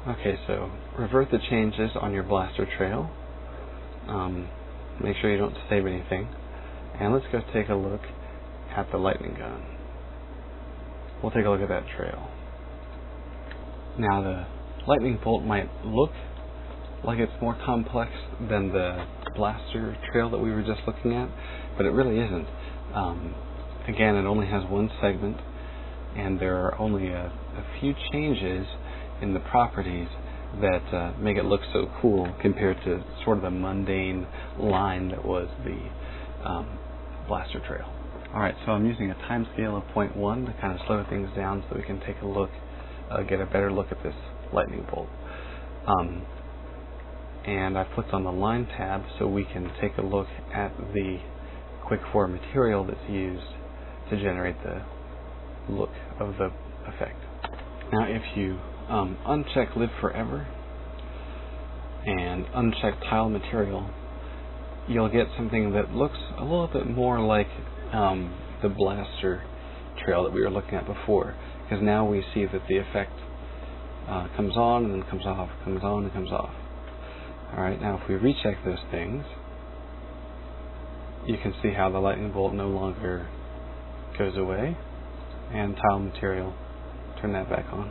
Okay, so revert the changes on your blaster trail. Make sure you don't save anything. And let's go take a look at the lightning gun. We'll take a look at that trail. Now the lightning bolt might look like it's more complex than the blaster trail that we were just looking at, but it really isn't. Again, it only has one segment, and there are only a few changes in the properties that make it look so cool compared to sort of the mundane line that was the blaster trail. Alright, so I'm using a time scale of 0.1 to kind of slow things down so we can take a look, get a better look at this lightning bolt. And I've clicked on the line tab so we can take a look at the Quake 4 material that's used to generate the look of the effect. Now if you uncheck Live Forever and uncheck Tile Material, you'll get something that looks a little bit more like the blaster trail that we were looking at before, because now we see that the effect comes on and then comes off, comes on and comes off. Alright, now if we recheck those things, you can see how the lightning bolt no longer goes away, and Tile Material, turn that back on.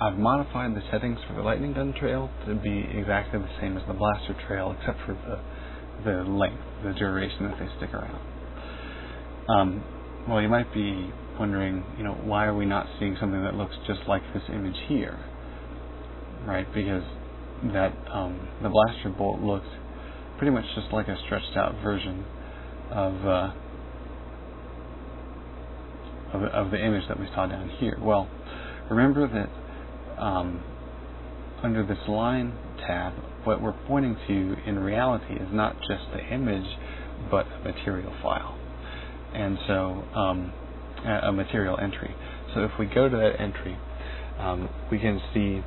I've modified the settings for the lightning gun trail to be exactly the same as the blaster trail, except for the length, the duration that they stick around. Well, you might be wondering, why are we not seeing something that looks just like this image here, right? Because that the blaster bolt looks pretty much just like a stretched out version of the image that we saw down here. Well, remember that under this line tab, what we're pointing to in reality is not just the image, but a material file, and so a material entry. So if we go to that entry, we can see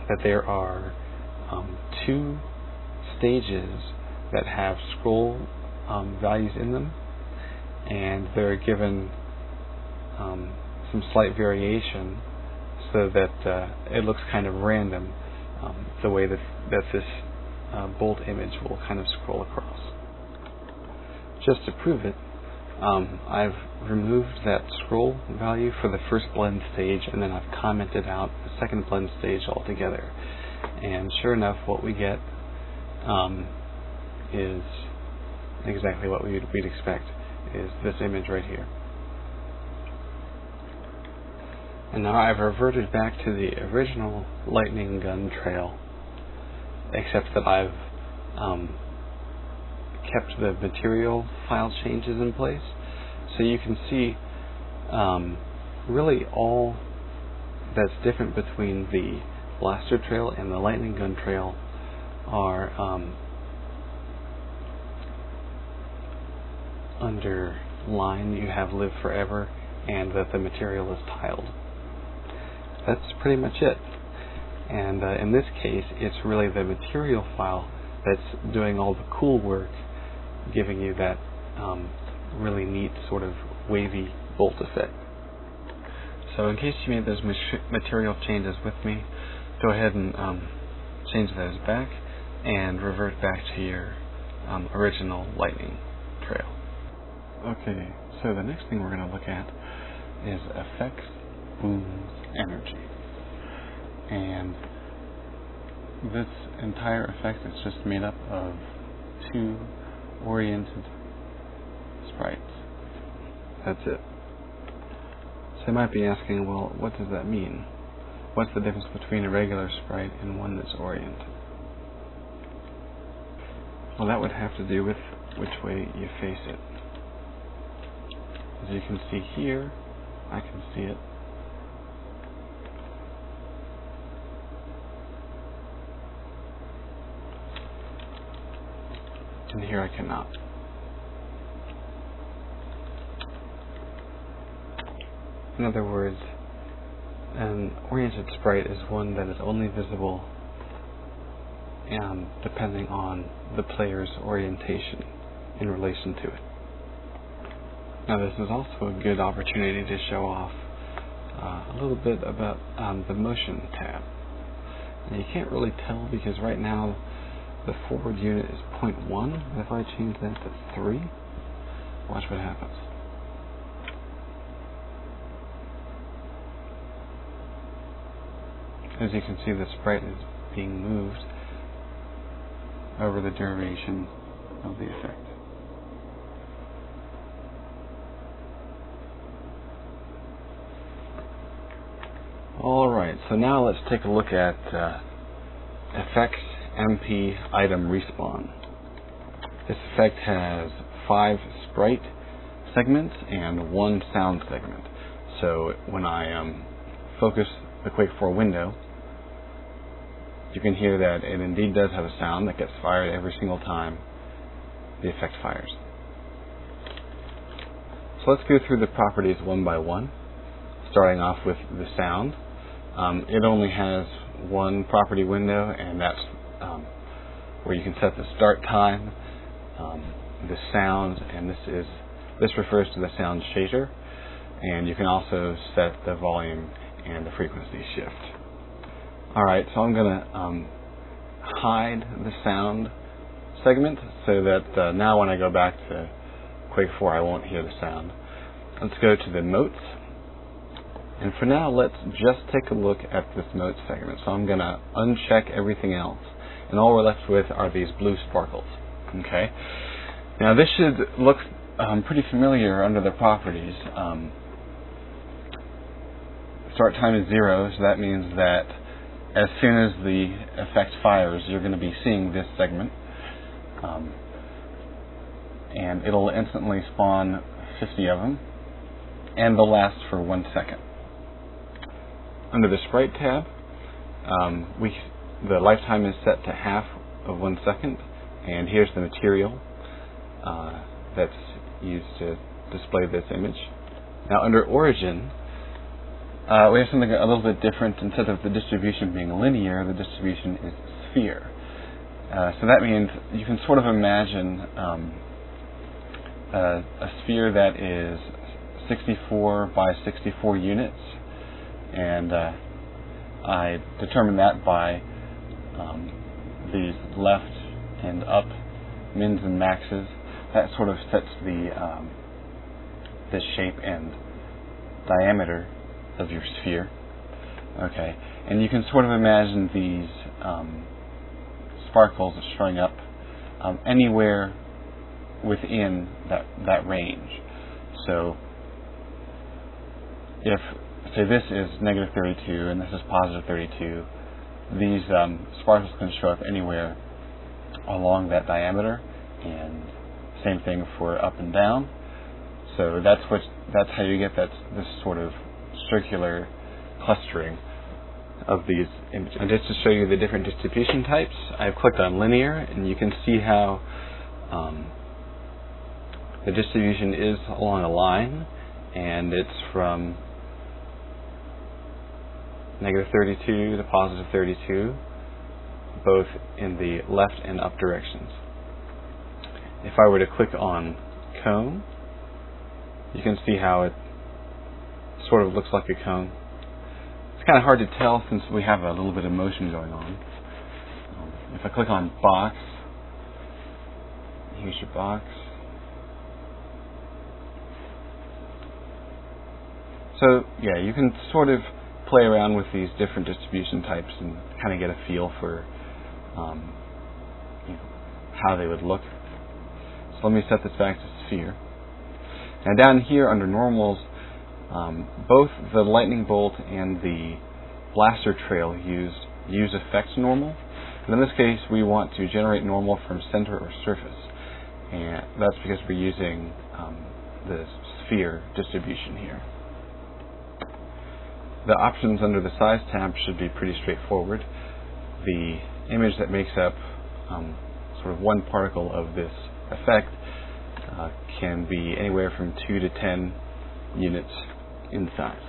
that there are two stages that have scroll values in them, and they're given some slight variation so that it looks kind of random, the way that this bolt image will kind of scroll across. Just to prove it, I've removed that scroll value for the first blend stage, and then I've commented out the second blend stage altogether. And sure enough, what we get is exactly what we'd expect, is this image right here. And now I've reverted back to the original lightning gun trail, except that I've kept the material file changes in place. So you can see really all that's different between the blaster trail and the lightning gun trail are under line you have Live Forever, and that the material is tiled. That's pretty much it. And in this case, it's really the material file that's doing all the cool work, giving you that really neat sort of wavy bolt effect. So in case you made those material changes with me, go ahead and change those back and revert back to your original lightning trail. Okay, so the next thing we're going to look at is effects, booms, energy. And this entire effect is just made up of two oriented sprites. That's it. So you might be asking, well, what does that mean? What's the difference between a regular sprite and one that's oriented? Well, that would have to do with which way you face it. As you can see here, I can see it. And here I cannot. In other words, an oriented sprite is one that is only visible depending on the player's orientation in relation to it. Now, this is also a good opportunity to show off a little bit about the motion tab. Now you can't really tell because right now the forward unit is 0.1. If I change that to 3, watch what happens. As you can see, the sprite is being moved over the duration of the effect. Alright, so now let's take a look at effects MP item respawn. This effect has 5 sprite segments and 1 sound segment. So when I focus the Quake 4 window, you can hear that it indeed does have a sound that gets fired every single time the effect fires. So let's go through the properties one by one, starting off with the sound. It only has 1 property window, and that's where you can set the start time, the sound, and this refers to the sound shader, and you can also set the volume and the frequency shift. Alright, so I'm going to hide the sound segment so that now when I go back to Quake 4 I won't hear the sound. Let's go to the motes. And for now, let's just take a look at this mote segment. So I'm going to uncheck everything else. And all we're left with are these blue sparkles. Okay. Now this should look pretty familiar under the properties. Start time is 0, so that means that as soon as the effect fires, you're going to be seeing this segment. And it'll instantly spawn 50 of them. And they'll last for 1 second. Under the sprite tab, the lifetime is set to half of 1 second, and here's the material that's used to display this image. Now under origin, we have something a little bit different. Instead of the distribution being linear, the distribution is sphere. So that means you can sort of imagine a sphere that is 64 by 64 units. And I determined that by these left and up mins and maxes. That sort of sets the shape and diameter of your sphere. Okay, and you can sort of imagine these sparkles showing up anywhere within that range. So if say this is negative 32 and this is positive 32, these sparkles can show up anywhere along that diameter, and same thing for up and down. So that's how you get this sort of circular clustering of these images. And just to show you the different distribution types, I've clicked on linear, and you can see how the distribution is along a line, and it's from negative 32 to positive 32, both in the left and up directions. If I were to click on cone, you can see how it sort of looks like a cone. It's kind of hard to tell since we have a little bit of motion going on. If I click on box, here's your box. So yeah, you can sort of play around with these different distribution types and kind of get a feel for how they would look. So let me set this back to sphere. Now down here under normals, both the lightning bolt and the blaster trail use effects normal. And in this case, we want to generate normal from center or surface, and that's because we're using the sphere distribution here. The options under the size tab should be pretty straightforward. The image that makes up sort of one particle of this effect can be anywhere from 2 to 10 units in size.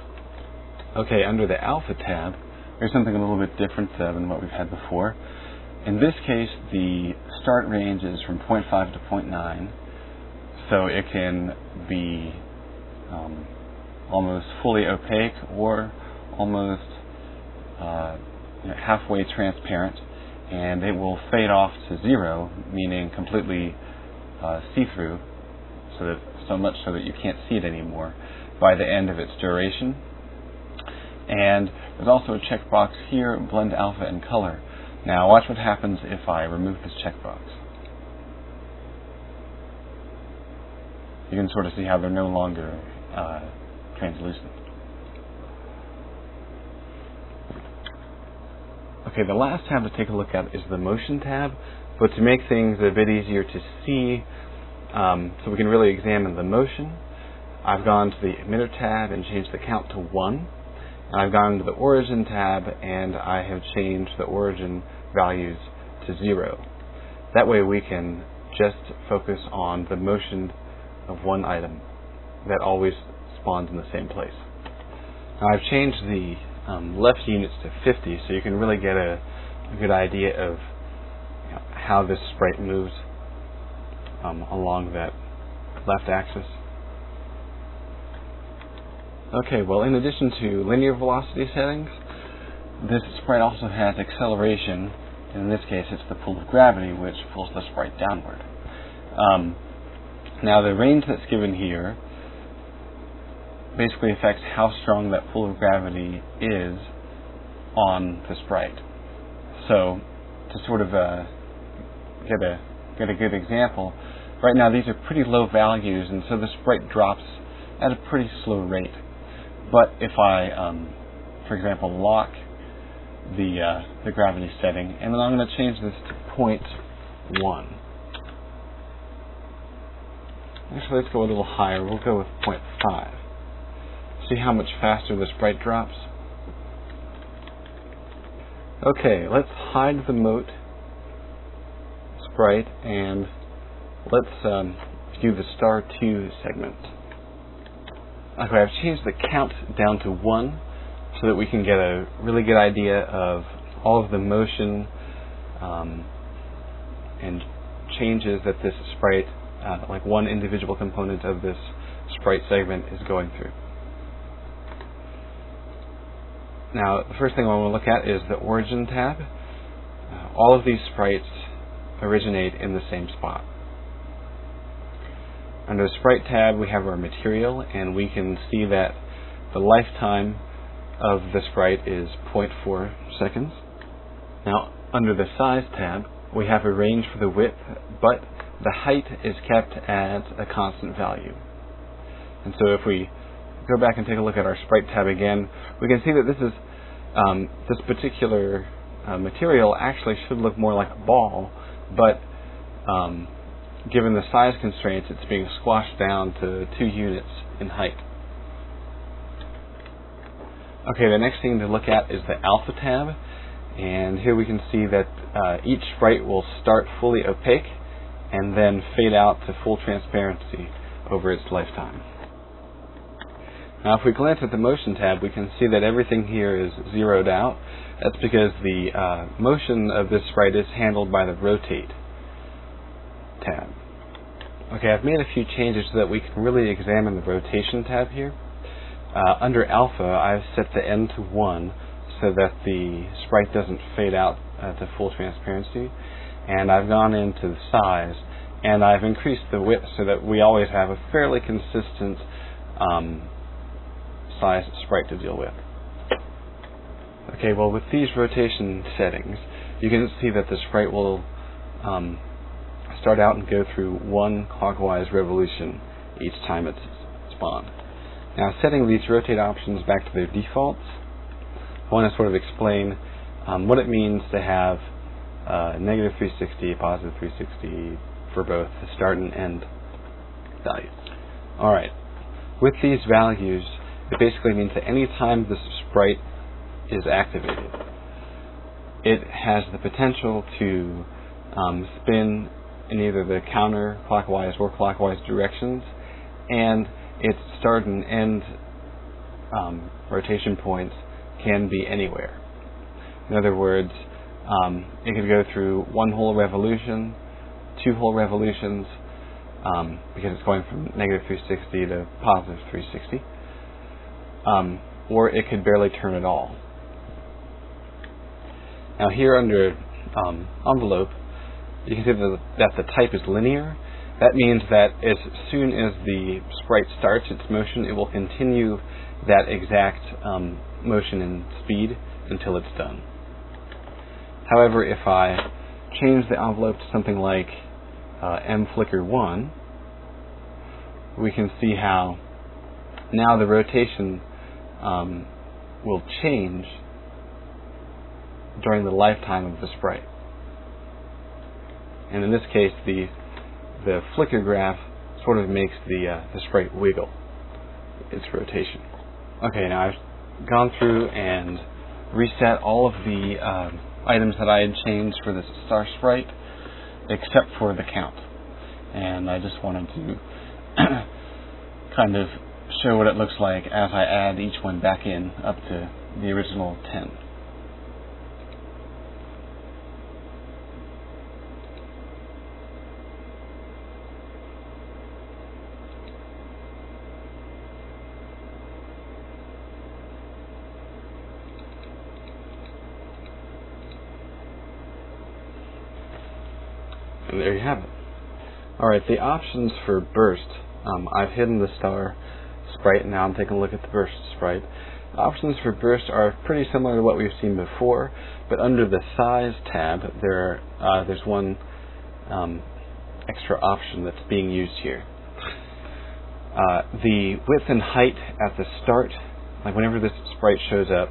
Okay, under the alpha tab, there's something a little bit different than what we've had before. In this case, the start range is from 0.5 to 0.9, so it can be almost fully opaque or almost halfway transparent, and it will fade off to 0, meaning completely see-through, so much so that you can't see it anymore by the end of its duration. And there's also a checkbox here, blend alpha and color. Now watch what happens if I remove this checkbox. You can sort of see how they're no longer translucent. Okay, the last tab to take a look at is the motion tab, but to make things a bit easier to see, so we can really examine the motion, I've gone to the emitter tab and changed the count to 1. And I've gone to the origin tab and I have changed the origin values to 0. That way we can just focus on the motion of one item that always spawns in the same place. Now I've changed the left units to 50, so you can really get a good idea of how this sprite moves along that left axis. Okay, well, in addition to linear velocity settings, this sprite also has acceleration. In this case, it's the pull of gravity, which pulls the sprite downward. Now, the range that's given here basically affects how strong that pull of gravity is on the sprite. So, to sort of get a good example, right now these are pretty low values, and so the sprite drops at a pretty slow rate. But if I, for example, lock the gravity setting, and then I'm going to change this to 0.1. Actually, let's go a little higher. We'll go with 0.5. See how much faster the sprite drops? Okay, let's hide the moat sprite, and let's view the star 2 segment. Okay, I've changed the count down to 1 so that we can get a really good idea of all of the motion and changes that this sprite, like one individual component of this sprite segment, is going through. Now, the first thing I want to look at is the origin tab. All of these sprites originate in the same spot. Under the Sprite tab, we have our material, and we can see that the lifetime of the sprite is 0.4 seconds. Now, under the Size tab, we have a range for the width, but the height is kept at a constant value. And so if we go back and take a look at our Sprite tab again, we can see that this is this particular material actually should look more like a ball, but given the size constraints, it's being squashed down to 2 units in height. Okay, the next thing to look at is the Alpha tab, and here we can see that each sprite will start fully opaque and then fade out to full transparency over its lifetime. Now, if we glance at the Motion tab, we can see that everything here is zeroed out. That's because the motion of this sprite is handled by the Rotate tab. Okay, I've made a few changes so that we can really examine the Rotation tab here. Under Alpha, I've set the N to 1 so that the sprite doesn't fade out to full transparency. And I've gone into the Size, and I've increased the width so that we always have a fairly consistent size sprite to deal with. Okay, well, with these rotation settings, you can see that the sprite will start out and go through 1 clockwise revolution each time it's spawned. Now, setting these rotate options back to their defaults, I want to sort of explain what it means to have negative 360, positive 360 for both the start and end values. Alright, with these values, it basically means that any time the sprite is activated, it has the potential to spin in either the counterclockwise or clockwise directions, and its start and end rotation points can be anywhere. In other words, it could go through 1 whole revolution, 2 whole revolutions, because it's going from negative 360 to positive 360. or it could barely turn at all. Now here under envelope, you can see that the type is linear. That means that as soon as the sprite starts its motion, it will continue that exact motion and speed until it's done. However, if I change the envelope to something like mflicker1, we can see how now the rotation will change during the lifetime of the sprite. And in this case, the flicker graph sort of makes the sprite wiggle its rotation. Okay, now I've gone through and reset all of the items that I had changed for this star sprite, except for the count. And I just wanted to kind of show what it looks like as I add each one back in up to the original 10. And there you have it. Alright, the options for burst. I've hidden the star sprite, and now I'm taking a look at the burst sprite. The options for burst are pretty similar to what we've seen before, but under the size tab, there's one extra option that's being used here. The width and height at the start, like whenever this sprite shows up,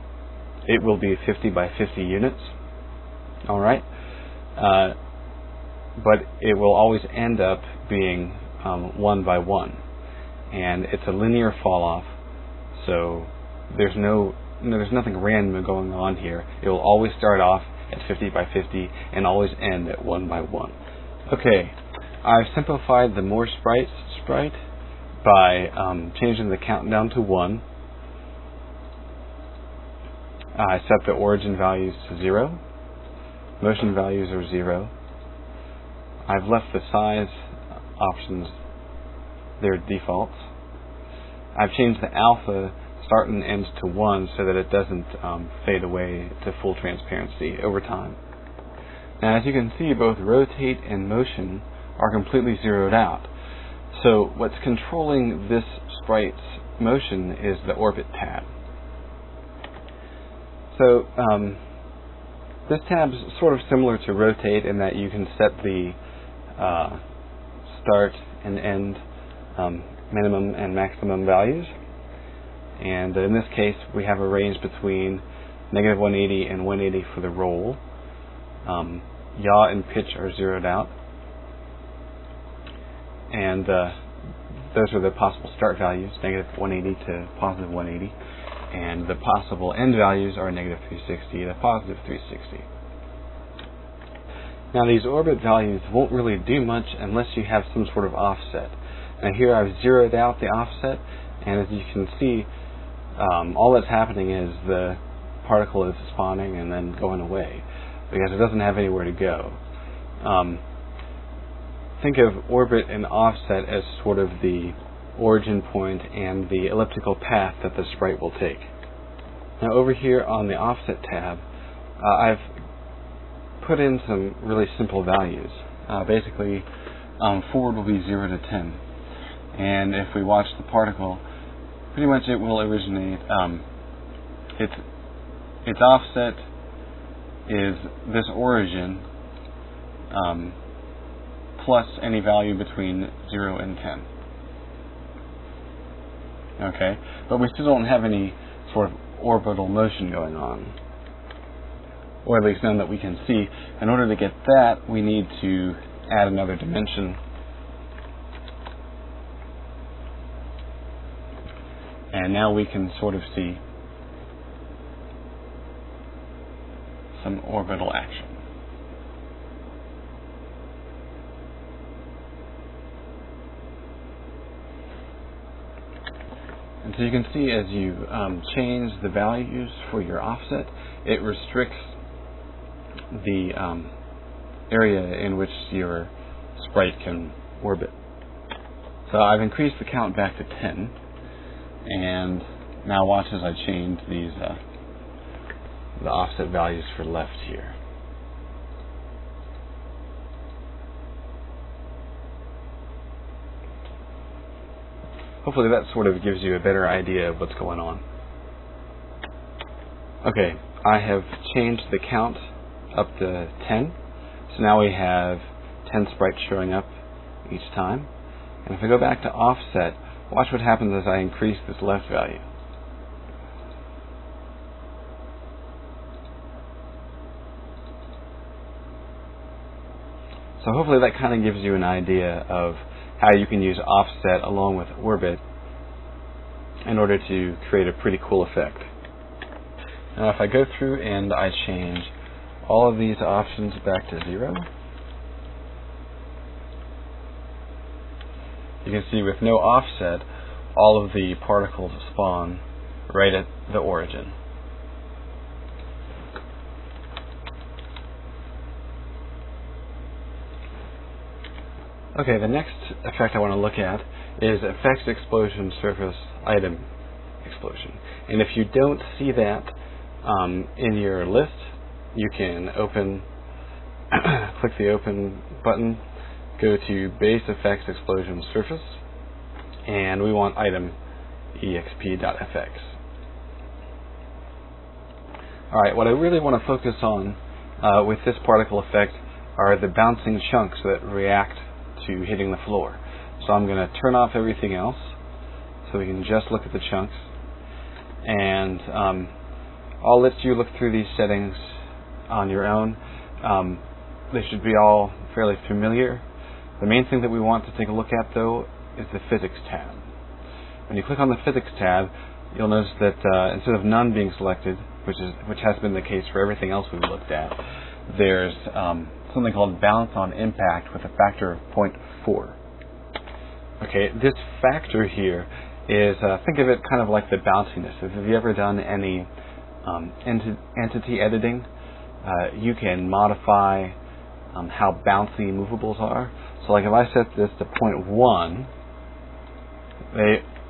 it will be 50 by 50 units. Alright? But it will always end up being 1 by 1, and it's a linear fall off, so there's nothing random going on here. It will always start off at 50 by 50 and always end at 1 by 1. Okay, I've simplified the more sprites sprite by changing the countdown to 1. I set the origin values to 0. Motion values are 0. I've left the size options their defaults. I've changed the alpha start and end to 1 so that it doesn't fade away to full transparency over time. Now, as you can see, both rotate and motion are completely zeroed out. So what's controlling this sprite's motion is the orbit tab. So this tab is sort of similar to rotate in that you can set the start and end minimum and maximum values, and in this case we have a range between -180 and 180 for the roll. Yaw and pitch are zeroed out, and those are the possible start values, -180 to +180, and the possible end values are -360 to +360. Now, these orbit values won't really do much unless you have some sort of offset. Now here I've zeroed out the offset, and as you can see, all that's happening is the particle is spawning and then going away because it doesn't have anywhere to go. Think of orbit and offset as sort of the origin point and the elliptical path that the sprite will take. Now over here on the offset tab, I've put in some really simple values. Basically, forward will be 0 to 10. And if we watch the particle, pretty much it will originate, its offset is this origin plus any value between 0 and 10. Okay, but we still don't have any sort of orbital motion going on, or at least none that we can see. In order to get that, we need to add another dimension. And now we can sort of see some orbital action. And so you can see as you change the values for your offset, it restricts the area in which your sprite can orbit. So I've increased the count back to 10, and Now watch as I change these the offset values for left here. Hopefully that sort of gives you a better idea of what's going on. Okay, I have changed the count up to 10. So now we have 10 sprites showing up each time. And if I go back to offset, watch what happens as I increase this left value. So hopefully that kind of gives you an idea of how you can use offset along with orbit in order to create a pretty cool effect. Now if I go through and I change all of these options back to 0, you can see with no offset, all of the particles spawn right at the origin. Okay, the next effect I want to look at is effects explosion surface item explosion. And if you don't see that in your list, you can open, click the open button, go to base effects explosion surface, and we want item exp.fx. Alright, what I really want to focus on with this particle effect are the bouncing chunks that react to hitting the floor. So I'm going to turn off everything else so we can just look at the chunks, and I'll let you look through these settings on your own. They should be all fairly familiar. The main thing that we want to take a look at, though, is the physics tab. When you click on the physics tab, you'll notice that instead of none being selected, which has been the case for everything else we've looked at, there's something called bounce on impact with a factor of 0.4. Okay, this factor here is, think of it kind of like the bounciness. If you've ever done any entity editing, you can modify how bouncy movables are. So like if I set this to 0.1,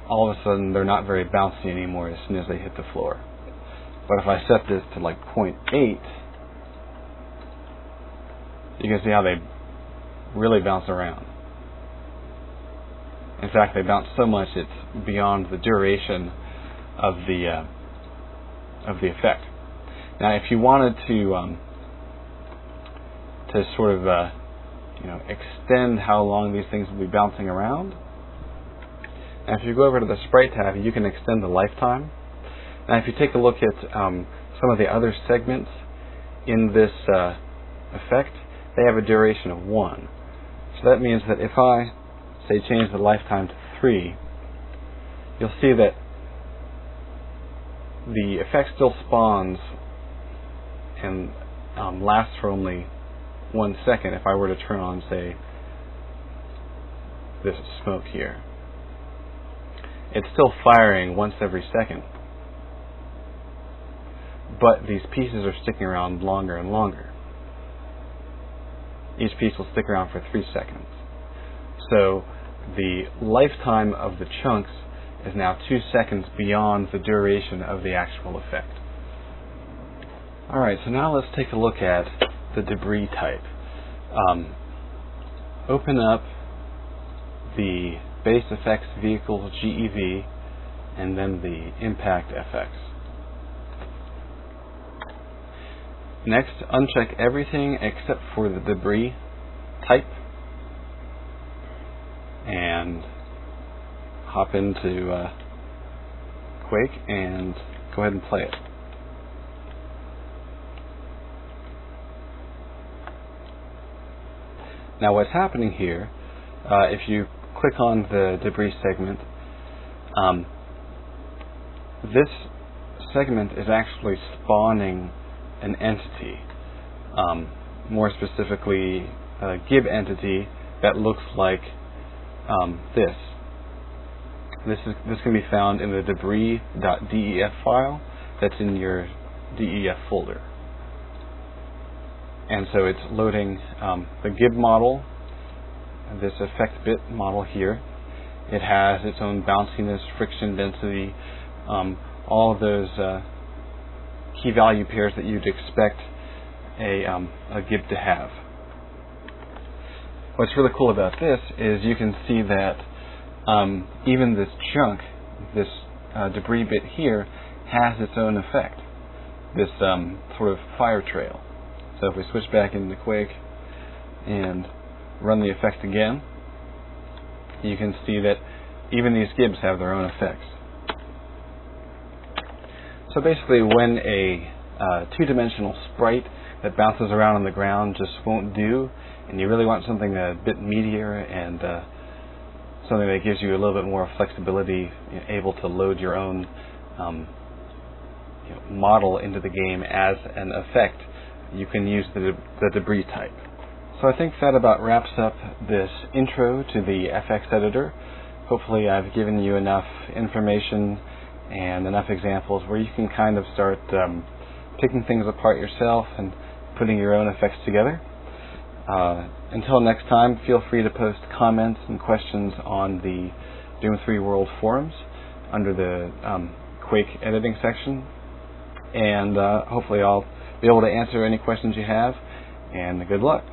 all of a sudden they're not very bouncy anymore as soon as they hit the floor. But if I set this to like 0.8, you can see how they really bounce around. In fact, they bounce so much it's beyond the duration of the effect. Now, if you wanted to sort of extend how long these things will be bouncing around, and if you go over to the sprite tab, you can extend the lifetime. Now, if you take a look at some of the other segments in this effect, they have a duration of 1. So that means that if I, say, change the lifetime to 3, you'll see that the effect still spawns and lasts for only 1 second if I were to turn on, say, this smoke here. It's still firing once every second, but these pieces are sticking around longer and longer. Each piece will stick around for 3 seconds. So the lifetime of the chunks is now 2 seconds beyond the duration of the actual effect. Alright, so now let's take a look at the debris type. Open up the base effects vehicle GEV and then the impact FX. Next, uncheck everything except for the debris type and hop into Quake and go ahead and play it. Now what's happening here, if you click on the debris segment, this segment is actually spawning an entity, more specifically a gib entity that looks like this. This can be found in the debris.def file that's in your DEF folder. And so it's loading the gib model, this effect bit model here. It has its own bounciness, friction density, all of those key value pairs that you'd expect a GIB to have. What's really cool about this is you can see that even this chunk, this debris bit here, has its own effect, this sort of fire trail. So if we switch back into Quake and run the effect again, you can see that even these GIBs have their own effects. So basically, when a two-dimensional sprite that bounces around on the ground just won't do, and you really want something a bit meatier and something that gives you a little bit more flexibility, able to load your own model into the game as an effect, you can use the debris type. So I think that about wraps up this intro to the FX editor. Hopefully I've given you enough information and enough examples where you can kind of start picking things apart yourself and putting your own effects together. Until next time, feel free to post comments and questions on the Doom 3 World forums under the Quake editing section, and hopefully I'll be able to answer any questions you have, and good luck.